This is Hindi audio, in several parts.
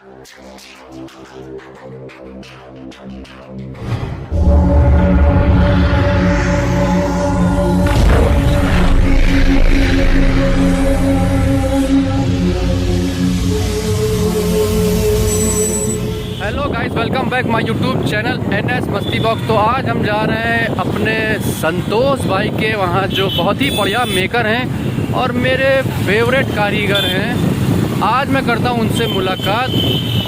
Hello guys, welcome back my YouTube channel NS मस्ती बॉक्स। तो आज हम जा रहे हैं अपने संतोष भाई के वहाँ, जो बहुत ही बढ़िया मेकर हैं और मेरे फेवरेट कारीगर हैं। आज मैं करता हूँ उनसे मुलाकात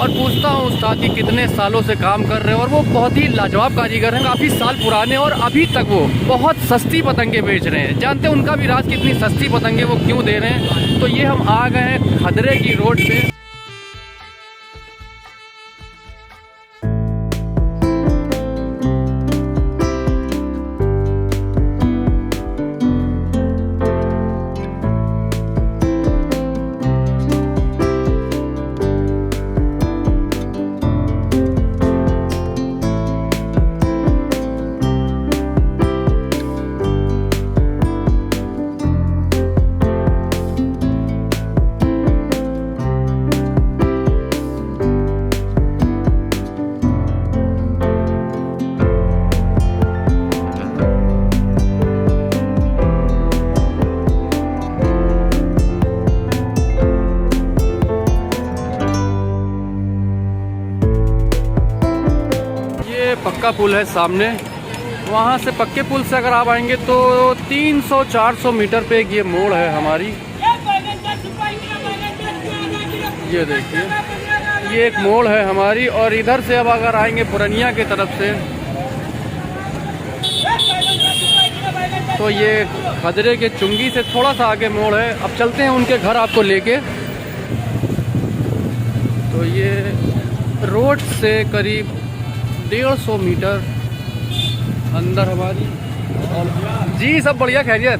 और पूछता हूँ उस्ताद कि कितने सालों से काम कर रहे हैं। और वो बहुत ही लाजवाब कारीगर हैं, काफ़ी साल पुराने, और अभी तक वो बहुत सस्ती पतंगे बेच रहे हैं। जानते हैं उनका भी राज, कितनी सस्ती पतंगे वो क्यों दे रहे हैं। तो ये हम आ गए हैं खदरे की रोड पे। पक्का पुल है सामने, वहाँ से पक्के पुल से अगर आप आएंगे तो 300-400 मीटर पे ये मोड़ है हमारी। ये देखिए, ये एक मोड़ है हमारी। और इधर से अब अगर आएंगे पुरनिया की तरफ से तो ये खदरे के चुंगी से थोड़ा सा आगे मोड़ है। अब चलते हैं उनके घर आपको लेके। तो ये रोड से करीब 150 मीटर अंदर हमारी। जी सब बढ़िया, खैरियत।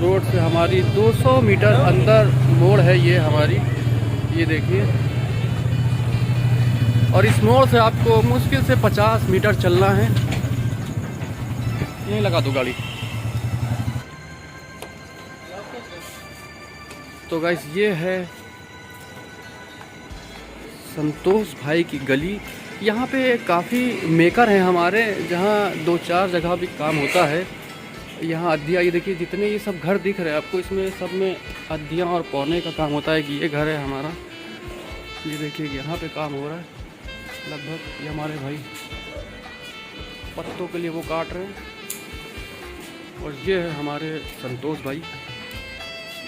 रोड से हमारी 200 मीटर अंदर मोड़ है ये हमारी। ये देखिए, और इस मोड़ से आपको मुश्किल से 50 मीटर चलना है। यहीं लगा दो गाड़ी। तो गाइस, ये है संतोष भाई की गली। यहाँ पे काफ़ी मेकर हैं हमारे, जहाँ 2-4 जगह भी काम होता है। यहाँ अद्धिया, ये देखिए जितने ये सब घर दिख रहे हैं आपको, इसमें सब में अद्धिया और पौने का काम होता है। कि ये घर है हमारा, ये देखिए यहाँ पे काम हो रहा है लगभग। ये हमारे भाई पत्तों के लिए वो काट रहे हैं। और ये है हमारे संतोष भाई।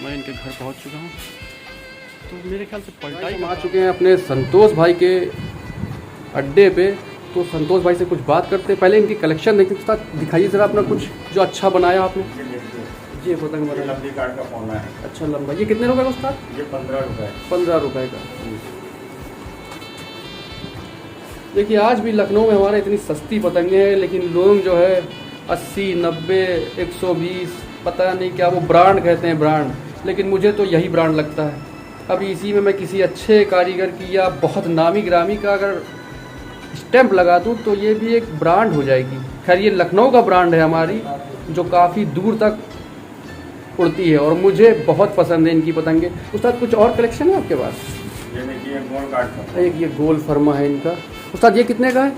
मैं इनके घर पहुँच चुका हूँ। तो मेरे ख्याल से पलटा ही आ चुके हैं अपने संतोष भाई के अड्डे पे। तो संतोष भाई से कुछ बात करते हैं। पहले इनकी कलेक्शन देखते हैं। साथ दिखाइए ज़रा अपना कुछ जो अच्छा बनाया आपने। जी पतंग बनाया, लंबी कार्ड का पौना है। अच्छा लंबा। ये कितने रुपए का उस्ताद? ये 15 रुपये। 15 रुपये का। देखिए, आज भी लखनऊ में हमारे इतनी सस्ती पतंगे हैं, लेकिन लोग जो है 80, 90, 120, पता नहीं क्या वो ब्रांड कहते हैं, ब्रांड। लेकिन मुझे तो यही ब्रांड लगता है। अभी इसी में मैं किसी अच्छे कारीगर की या बहुत नामी ग्रामी का अगर स्टैंप लगा दूं तो ये भी एक ब्रांड हो जाएगी। खैर, ये लखनऊ का ब्रांड है हमारी, जो काफ़ी दूर तक उड़ती है और मुझे बहुत पसंद है इनकी पतंगे। उस्ताद, कुछ और कलेक्शन है आपके पास? ये देखिए, गोल कार्ड का। एक ये गोल फर्मा है इनका। उस्ताद, ये कितने का है?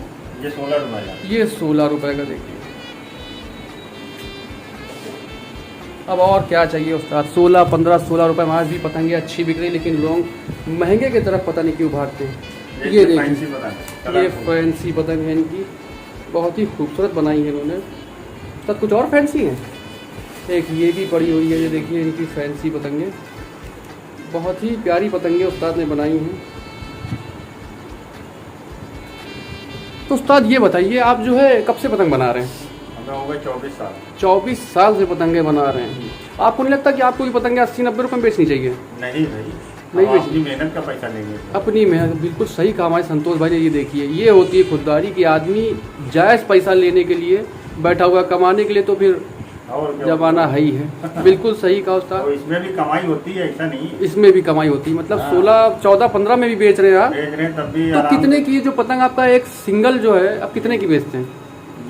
ये 16 रुपये का। ये 16 रुपये का। देखिए, अब और क्या चाहिए उस्ताद। 16, 15, 16 रुपये में आज भी पतंगे अच्छी बिक रही, लेकिन लोग महंगे की तरफ पता नहीं क्यों भागते हैं। ये देखिए, ये फैंसी पतंग है इनकी, बहुत ही खूबसूरत बनाई है इन्होंने। उस्ताद, कुछ और फैंसी हैं? एक ये भी पड़ी हुई है, ये देखिए इनकी फैंसी पतंगे, बहुत ही प्यारी पतंगे उस्ताद ने बनाई हैं। तो उस्ताद ये बताइए, आप जो है कब से पतंग बना रहे हैं? हो गए 24 साल। 24 साल से पतंगे बना रहे हैं। आपको नहीं लगता कि आपको भी पतंगे 80-90 रुपये में बेचनी चाहिए? नहीं भाई, नहीं बेचनी। अपनी मेहनत का पैसा लेंगे। अपनी मेहनत, बिल्कुल सही कहा हमारे संतोष भाई ने। ये देखिए, ये होती है खुददारी कि आदमी जायज़ पैसा लेने के लिए बैठा हुआ, कमाने के लिए तो फिर जमाना है ही है। बिल्कुल सही कहा उस्ताद। इसमें भी कमाई होती है, ऐसा नहीं। इसमें भी कमाई होती है, मतलब 16, 14, 15 में भी बेच रहे हैं आप। बेच रहे हैं तब भी। तो कितने की जो पतंग आपका एक सिंगल जो है, आप कितने की बेचते हैं?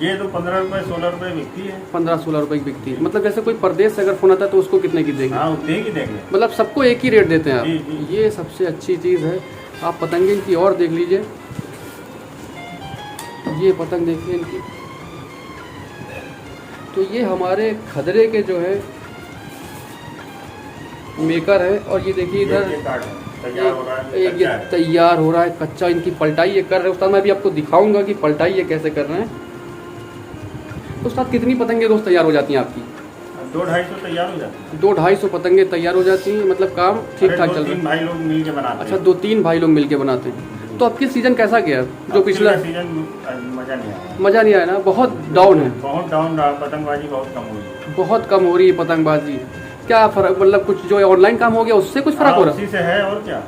ये तो 15 रुपए 16 रुपए बिकती है। 15-16 रुपए की बिकती है। मतलब जैसे कोई परदेश से अगर फ़ोन आता है तो उसको कितने की देंगे? हाँ उतने की देंगे। मतलब सबको एक ही रेट देते हैं जी, आप? जी। ये सबसे अच्छी चीज़ है। आप पतंगे इनकी और देख लीजिए, ये पतंग देखिए इनकी। तो ये हमारे खदरे के जो है मेकर है। और ये देखिए इधर ये काट है, तैयार हो रहा है, ये कच्चा है। तैयार हो रहा है कच्चा। इनकी पलटाई ये कर रहे हैं उस्ताद। मैं अभी आपको दिखाऊंगा कि पलटाई ये कैसे कर रहे हैं। तो उस्ताद कितनी पतंगे रोज़ तैयार हो जाती हैं आपकी? 200-250 तैयार हो जाती है। 200-250 पतंगे तैयार हो जाती हैं। मतलब काम ठीक ठाक चल रहा है। 2-3 भाई लोग मिल के बनाते हैं। अच्छा, 2-3 भाई लोग मिलके बनाते हैं। तो अब की सीज़न कैसा गया जो पिछला? सीजन मजा नहीं आया। मज़ा नहीं आया ना, बहुत डाउन है। बहुत डाउन रहा, पतंगबाजी बहुत कम हुई है। बहुत कम हो रही है पतंगबाजी। क्या फ़र्क, मतलब कुछ जो ऑनलाइन काम हो गया उससे कुछ फ़र्क हो रहा उसी से है और क्या।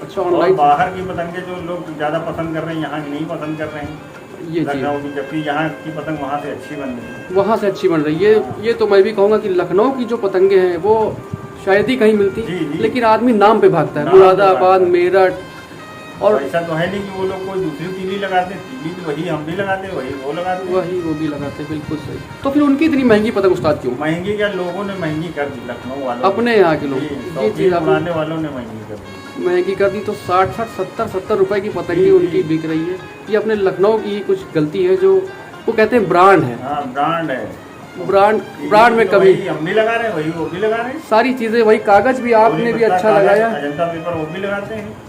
अच्छा, और ऑनलाइन बाहर की पतंगे जो लोग ज़्यादा पसंद कर रहे हैं, यहाँ की नहीं पसंद कर रहे हैं। ये चीज़ लखनऊ की, जबकि यहाँ की पतंग वहाँ से अच्छी बन रही है। वहाँ से अच्छी बन रही है। ये तो मैं भी कहूँगा कि लखनऊ की जो पतंगे हैं वो शायद ही कहीं मिलती, जी, जी। लेकिन आदमी नाम पे भागता है। नाम पे मुरादाबाद, भागता है। मेरठ। और ऐसा तो है नहीं कि वो लोग कोई दूसरी तीली लगाते हैं। तीली तो वही हम भी लगाते हैं, वही वो लगाते हैं। वही वो भी लगाते हैं, बिल्कुल सही। तो फिर उनकी इतनी महंगी पतंग उस्ताद क्यों? महंगी क्या, लोगों ने महंगी कर दी, लखनऊ वालों ने। अपने यहाँ के लोग। जी, ये शौकीन चीज़ आपने उड़ाने वालों ने महंगी कर दी। महंगी कर दी। तो 60-60, 70-70 रुपए की पतंगी जी, उनकी जी। बिक रही है। ये अपने लखनऊ की कुछ गलती है, जो वो कहते हैं ब्रांड है। हाँ ब्रांड है। ब्रांड में तो कभी वही हम भी लगा रहे हैं, वही वो भी लगा रहे हैं। सारी चीज़ें वही, कागज़ भी आपने भी अच्छा कागज, लगाया। अजंता पेपर वो भी लगाते हैं।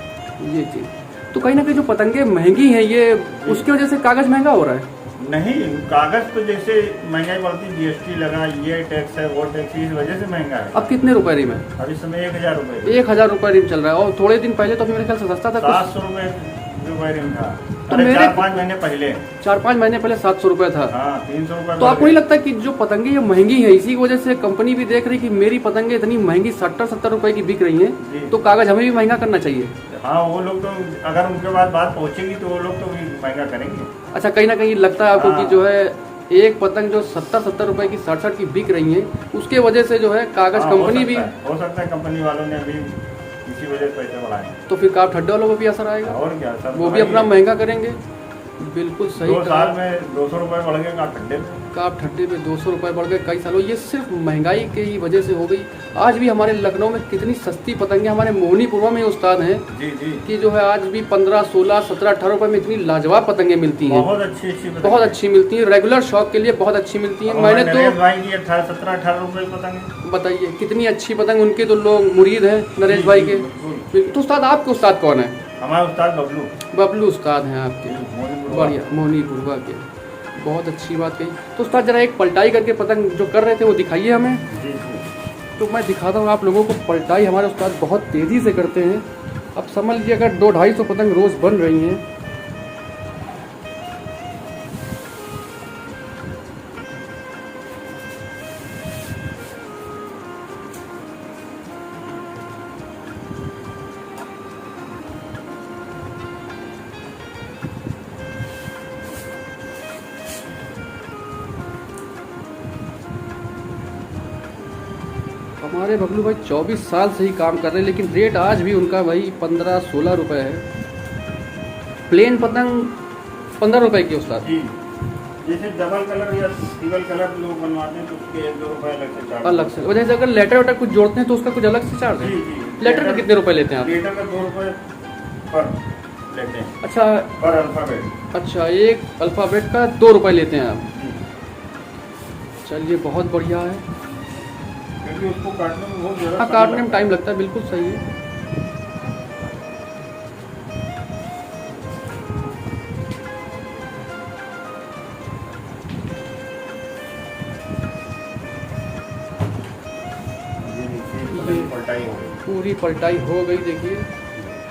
ये चीज़ तो कहीं ना कहीं जो पतंगे महंगी हैं, ये उसकी वजह से कागज़ महंगा हो रहा है। नहीं, कागज तो जैसे महंगाई बढ़ती, जीएसटी लगा, ये टैक्स है, वो टैक्स, इस वजह से महंगा है। अब कितने रुपए रिम है? अब इस समय 1000 रुपये, 1000 रुपये रिम चल रहा है। और थोड़े दिन पहले तो मेरे ख्याल से सस्ता था, 700 रुपये रिम था। तो अरे मेरे- 4-5 महीने पहले। 4-5 महीने पहले 700 रुपये था। हाँ 300 रुपये। तो आपको नहीं लगता कि जो पतंगे ये महंगी है, इसी की वजह से कंपनी भी देख रही कि मेरी पतंगे इतनी महंगी 60-70 रुपए की बिक रही जी। हैं, तो कागज़ हमें भी महंगा करना चाहिए? हाँ वो लोग तो, अगर उनके बाद बात पहुंचेगी तो वो लोग तो भी महंगा करेंगे। अच्छा, कहीं ना कहीं लगता है आपको हाँ। कि जो है एक पतंग जो 70-70 रुपए की 60-60 की बिक रही है, उसके वजह से जो है कागज़ हाँ, कंपनी भी, हो सकता है कंपनी वालों ने भी इसी वजह से पैसे बढ़ाए। तो फिर काप ठड्डे वालों को भी असर आएगा। और क्या, सब वो भी अपना महंगा करेंगे। बिल्कुल सही 2 कहा। साल में 200 रुपये बढ़ गए ठंडे में। काप ठट्टे पे 200 रुपये बढ़ गए कई सालों। ये सिर्फ महंगाई के ही वजह से हो गई। आज भी हमारे लखनऊ में कितनी सस्ती पतंगे, हमारे मोहनीपुरवा में उस्ताद हैं जी जी, कि जो है आज भी 15, 16, 17, 18 रुपए में इतनी लाजवाब पतंगे मिलती हैं। बहुत अच्छी पतंग बहुत है। अच्छी मिलती हैं, रेगुलर शौक के लिए बहुत अच्छी मिलती हैं। मैंने नरेश तो भाई की 17-18 रुपये पतंग है। बताइए कितनी अच्छी पतंग, उनके तो लोग मुरीद हैं नरेश भाई के। बिल्कुल। तो उस्ताद आपके उस्ताद कौन है? हमारे उस्ताद बबलू। बबलू उस्ताद हैं आपके, बढ़िया, मोहनीपुरवा के। बहुत अच्छी बात कही। तो उस्ताद जरा एक पलटाई करके पतंग जो कर रहे थे वो दिखाइए हमें। जी जी, तो मैं दिखाता हूँ आप लोगों को। पलटाई हमारे उस्ताद बहुत तेज़ी से करते हैं। अब समझ लीजिए अगर 200-250 पतंग रोज़ बन रही हैं, हमारे बबलू भाई 24 साल से ही काम कर रहे हैं, लेकिन रेट आज भी उनका भाई 15-16 रुपये है। प्लेन पतंग 15 रुपये की उस्ताद। जी। जैसे डबल कलर या सिंगल कलर लोग बनवाते हैं तो उसके 1-2 रुपये अलग से चार्ज। अलग से, वजह से अगर लेटर वेटर कुछ जोड़ते हैं तो उसका कुछ अलग से चार्ज है। जी जी। लेटर का कितने रुपए लेते हैं आप? लेटर का 2 रुपये पर लेते हैं, अच्छा पर अल्फाबेट। अच्छा, एक अल्फ़ाबेट का 2 रुपये लेते हैं आप। जी, चलिए बहुत बढ़िया है। क्योंकि उसको काटने में बहुत ज़्यादा हाँ, काटने में टाइम लगता है, बिल्कुल सही है। पलटाई हो गई। पूरी पलटाई हो गई। देखिए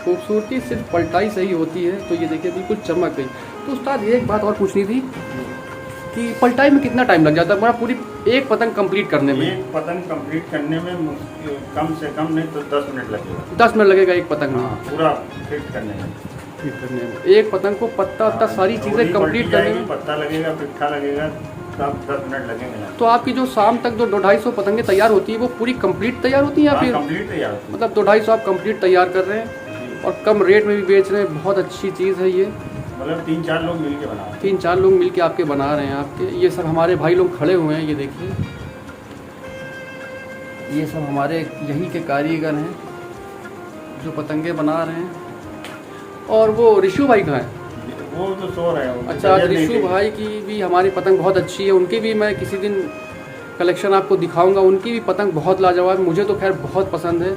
खूबसूरती सिर्फ पलटाई से ही होती है। तो ये देखिए बिल्कुल चमक गई। तो उस्ताद एक बात और पूछनी थी कि पलटाई में कितना टाइम लग जाता है हमारा पूरी एक पतंग कंप्लीट करने में? एक पतंग कंप्लीट करने में कम से कम नहीं तो 10 मिनट लगेगा। 10 मिनट लगेगा एक पतंग में? हाँ, पूरा फिट करने में। फिट करने में एक पतंग को पत्ता वत्ता सारी चीज़ें कंप्लीट करने में? पत्ता लगेगा, पिट्ठा लगेगा, सब 10 मिनट लगेंगे। तो आपकी जो शाम तक जो 200-250 पतंगें तैयार होती है वो पूरी कंप्लीट तैयार होती है या फिर कंप्लीट तैयार होती है। मतलब 200-250 आप कंप्लीट तैयार कर रहे हैं और कम रेट में भी बेच रहे हैं? बहुत अच्छी चीज़ है ये। मतलब 3-4 लोग मिल के बना रहे हैं। 3-4 लोग मिल के आपके बना रहे हैं। आपके ये सब हमारे भाई लोग खड़े हुए हैं, ये देखिए, ये सब हमारे यही के कारीगर हैं जो पतंगे बना रहे हैं। और वो ऋषु भाई कहाँ है? वो तो सो रहे हैं। अच्छा, ऋषु भाई की भी हमारी पतंग बहुत अच्छी है। उनकी भी मैं किसी दिन कलेक्शन आपको दिखाऊंगा। उनकी भी पतंग बहुत लाजवाब, मुझे तो खैर बहुत पसंद है।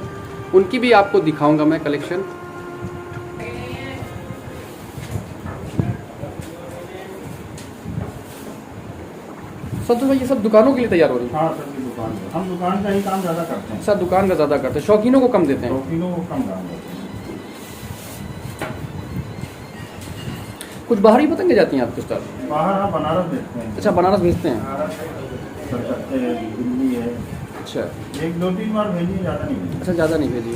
उनकी भी आपको दिखाऊंगा मैं कलेक्शन। संतोष भाई, ये सब दुकानों के लिए तैयार हो रही है? हाँ सर, की दुकान है। हम दुकान का ही काम ज़्यादा करते हैं। सर दुकान का ज़्यादा करते हैं, शौकीनों को कम देते हैं। शौकीनों को कम काम करते हैं। कुछ बाहर ही पतंगे जाती हैं आपके साथ? बाहर आप बनारस भेजते हैं। अच्छा, बनारस भेजते हैं। कलकत्ते है, दिल्ली है। अच्छा 1-2-3 बार भेजी, ज़्यादा नहीं भेजी। अच्छा, ज़्यादा नहीं भेजी।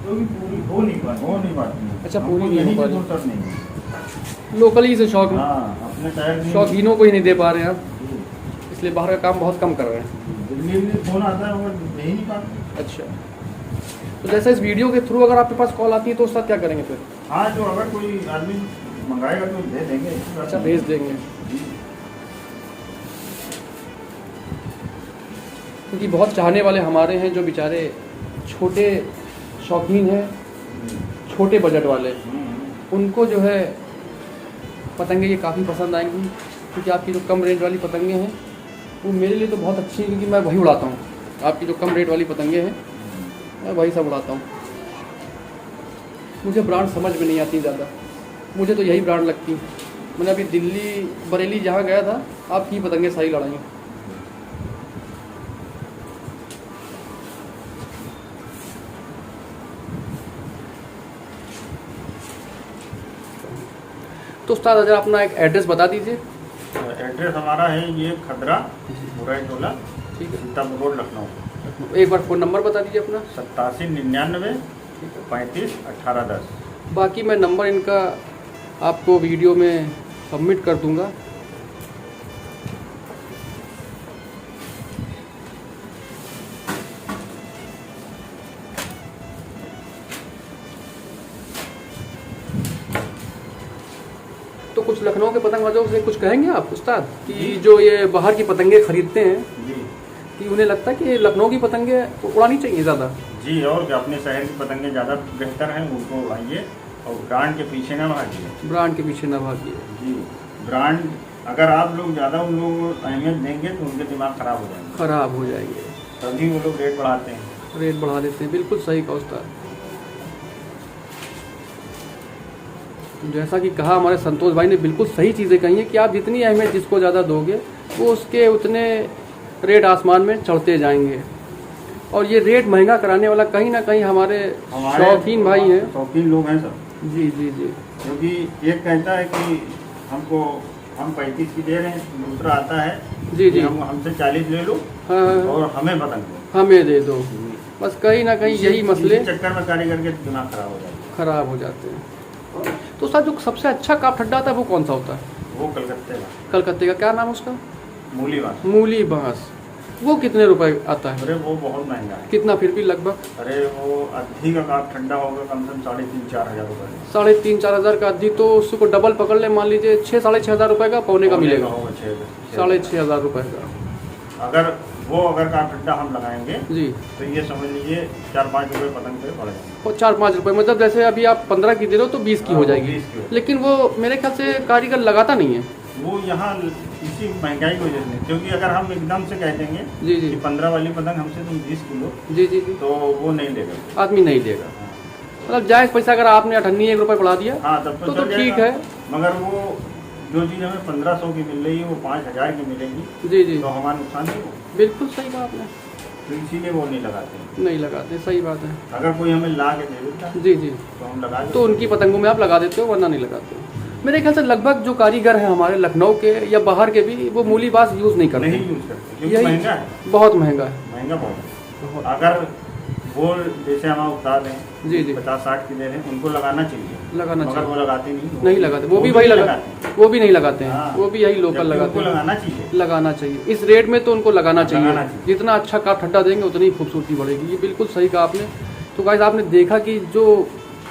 क्योंकि पूरी हो नहीं पाती है। अच्छा, हमको पूरी नहीं यहीं हो से पा रही। फुर्सत नहीं है। लोकली से शौक, हाँ, अपने शहर में शौकीनों को ही नहीं दे पा रहे हैं आप, जी। इसलिए बाहर का काम बहुत कम कर रहे हैं। दिल्ली में फोन आता है वो दे ही नहीं पाते। अच्छा, तो जैसे इस वीडियो के थ्रू अगर आपके पास कॉल आती है तो उसका क्या करेंगे फिर? हाँ, जो अगर कोई आदमी मंगाएगा तो दे देंगे। अच्छा, भेज देंगे। क्योंकि बहुत चाहने वाले हमारे हैं जो बेचारे छोटे शौकीन हैं, छोटे बजट वाले, उनको जो है पतंगे ये काफ़ी पसंद आएंगी। क्योंकि आपकी जो कम रेंज वाली पतंगे हैं वो मेरे लिए तो बहुत अच्छी है, क्योंकि मैं वही उड़ाता हूँ। आपकी जो कम रेट वाली पतंगे हैं मैं वही सब उड़ाता हूँ। मुझे ब्रांड समझ में नहीं आती ज़्यादा, मुझे तो यही ब्रांड लगती। मैंने अभी दिल्ली बरेली जहाँ गया था, आपकी पतंगे सही लड़ाई। तो उस्ताद अगर अपना एक एड्रेस बता दीजिए। एड्रेस हमारा है ये खदरा बुराई टोला, ठीक है, सीतापुर रोड, लखनऊ। एक बार फ़ोन नंबर बता दीजिए अपना। 8799 35 1810। बाकी मैं नंबर इनका आपको वीडियो में सबमिट कर दूंगा। तो कुछ लखनऊ के पतंगबाजों से कुछ कहेंगे आप उस्ताद कि जो ये बाहर की पतंगे खरीदते हैं जी कि उन्हें लगता है कि लखनऊ की पतंगे उड़ानी चाहिए ज़्यादा? जी, और क्या, अपने शहर की पतंगें ज़्यादा बेहतर हैं, उनको आइए और ब्रांड के पीछे ना भागिए। ब्रांड के पीछे ना भागिए। जी, ब्रांड अगर आप लोग ज़्यादा उन लोगों को अहमियत देंगे तो उनके दिमाग ख़राब हो जाएंगे। ख़राब हो जाएंगे, तभी वो लोग रेट बढ़ाते हैं। रेट बढ़ा देते हैं। बिल्कुल सही कहा उस्ताद। जैसा कि कहा हमारे संतोष भाई ने, बिल्कुल सही चीज़ें कही हैं कि आप जितनी अहमियत जिसको ज़्यादा दोगे वो उसके उतने रेट आसमान में चढ़ते जाएंगे। और ये रेट महंगा कराने वाला कहीं ना कहीं हमारे शौकीन भाई हैं, शौकीन लोग हैं सब। जी जी जी। क्योंकि एक कहता है कि हमको हम 35 की दे रहे हैं, दूसरा आता है जी जी, हम हमसे 40 ले लो हाँ और हमें पतंग दो, हमें दे दो। बस कहीं ना कहीं यही मसले इसी चक्कर में कारीगर के दिमाग खराब हो जाते हैं। खराब हो जाते हैं। तो सर जो सबसे अच्छा काप ठड्डा आता है वो कौन सा होता है? वो कलकत्ते का कलकत्ते का, क्या नाम है उसका? मूली बात। मूली बांस। वो कितने रुपए आता है? अरे वो बहुत महंगा है। कितना फिर भी लगभग? अरे वो अद्धी का काप ठंडा होगा कम से कम 3,500-4 हज़ार रुपये। 3,500-4 हज़ार का अद्धी, तो उसको डबल पकड़ ले, मान लीजिए 6-6,5 हज़ार रुपये का पौने का मिलेगा। 6,500 हज़ार रुपये का। अगर काप ठंडा हम लगाएंगे जी, तो ये समझ लीजिए 4-5 रुपये पतंग पे बढ़ जाएंगे। और 4-5 रुपये, मतलब जैसे अभी आप 15 की दे रहे हो तो 20 की हो हाँ, जाएगी। 20 की हो। लेकिन वो मेरे ख्याल से कारीगर लगाता नहीं है। वो यहाँ इसी महंगाई की वजह से, क्योंकि अगर हम एकदम से कह देंगे जी जी कि 15 वाली पतंग हमसे तुम 20 किलो, जी जी जी, तो वो नहीं लेगा, आदमी नहीं देगा। मतलब जायज़ पैसा अगर आपने 1 रुपये बढ़ा दिया हाँ तब तो चल ठीक जाएगा। है। मगर वो जो चीज़ हमें 1500 की मिल रही है वो 5,000 की मिलेगी, जी जी, तो हमारा नुकसान नहीं होगा। बिल्कुल सही कहा आपने। तो इसीलिए वो नहीं लगाते। नहीं लगाते, सही बात है। अगर कोई हमें ला के दे देता जी जी, तो हम लगा देते। तो उनकी पतंगों में आप लगा देते हो, वरना नहीं लगाते हो। मेरे ख्याल से लगभग जो कारीगर हैं हमारे लखनऊ के या बाहर के भी, वो मूली बांस यूज़ नहीं करते। नहीं यूज करते क्योंकि यही महंगा है। बहुत महंगा है। महंगा बहुत है। अगर वो जैसे हमारे उस्ताद हैं जी जी, 50-60 की दे रहे हैं, उनको लगाना चाहिए, लगाना मगर चाहिए। वो लगाते नहीं। नहीं लगाते, वो भी वही लगाते वो भी नहीं लगाते हैं। हाँ। वो भी यही लोकल जबकि लगाते उनको हैं। लगाना चाहिए। लगाना चाहिए इस रेट में, तो उनको लगाना चाहिए। लगाना चाहिए। जितना अच्छा काप ठड्डा देंगे उतनी खूबसूरती बढ़ेगी। ये बिल्कुल सही कहा आपने। तो गाइस आपने देखा कि जो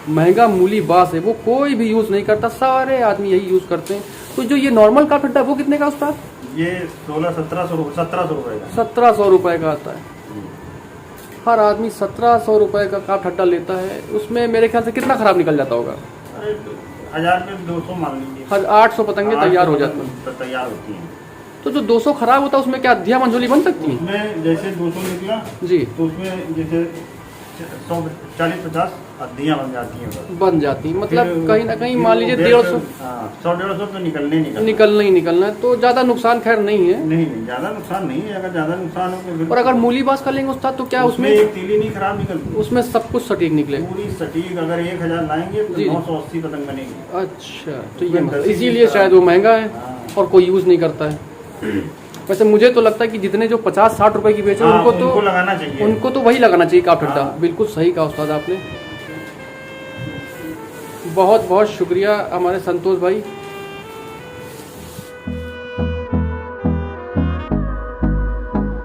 महंगा मूली बांस है वो कोई भी यूज़ नहीं करता, सारे आदमी यही यूज़ करते हैं। तो जो ये नॉर्मल काफ ठट्टा वो कितने का उस्ताद? ये 1600-1700 रुपये का। 1700 रुपये का आता है। हर आदमी 1700 रुपये का काफ ठट्टा लेता है, उसमें मेरे ख्याल से कितना खराब निकल जाता होगा? अरे 1000 में 200 मान लीजिए। 800 पतंगे तैयार हो जाती हैं। तैयार होती हैं। तो जो 200 खराब होता है उसमें क्या अधिया मंजोली बन सकती है? उसमें जैसे 200 निकला जी, तो उसमें जैसे 140-50 अद्दियाँ बन जाती हैं। बन जाती हैं, मतलब फिर- कहीं ना कहीं फिर मान वो लीजिए 150 150 हाँ, 100-150 तो निकलना निकलना ही निकलना है, तो ज़्यादा नुकसान खैर नहीं है। नहीं ज़्यादा नुकसान नहीं है। अगर ज़्यादा नुकसान हो तो फिर और अगर मूली बास कर लेंगे उस्ताद तो क्या उसमें एक तीली नहीं खराब निकलती, उसमें सब कुछ सटीक निकले? पूरी सटीक। अगर 1000 लाएंगे तो जी। 980 पतंग बनेगी। अच्छा, तो ये उसमें 10 इसीलिए शायद वो महंगा है हाँ। और कोई यूज़ नहीं करता है। वैसे मुझे तो लगता है कि जितने जो 50-60 रुपए की बेचे हाँ, उनको उनको लगाना चाहिए। उनको तो वही लगाना चाहिए काफ ठट्टा। हाँ। बिल्कुल सही कहा उस्ताद आपने। बहुत बहुत शुक्रिया हमारे संतोष भाई।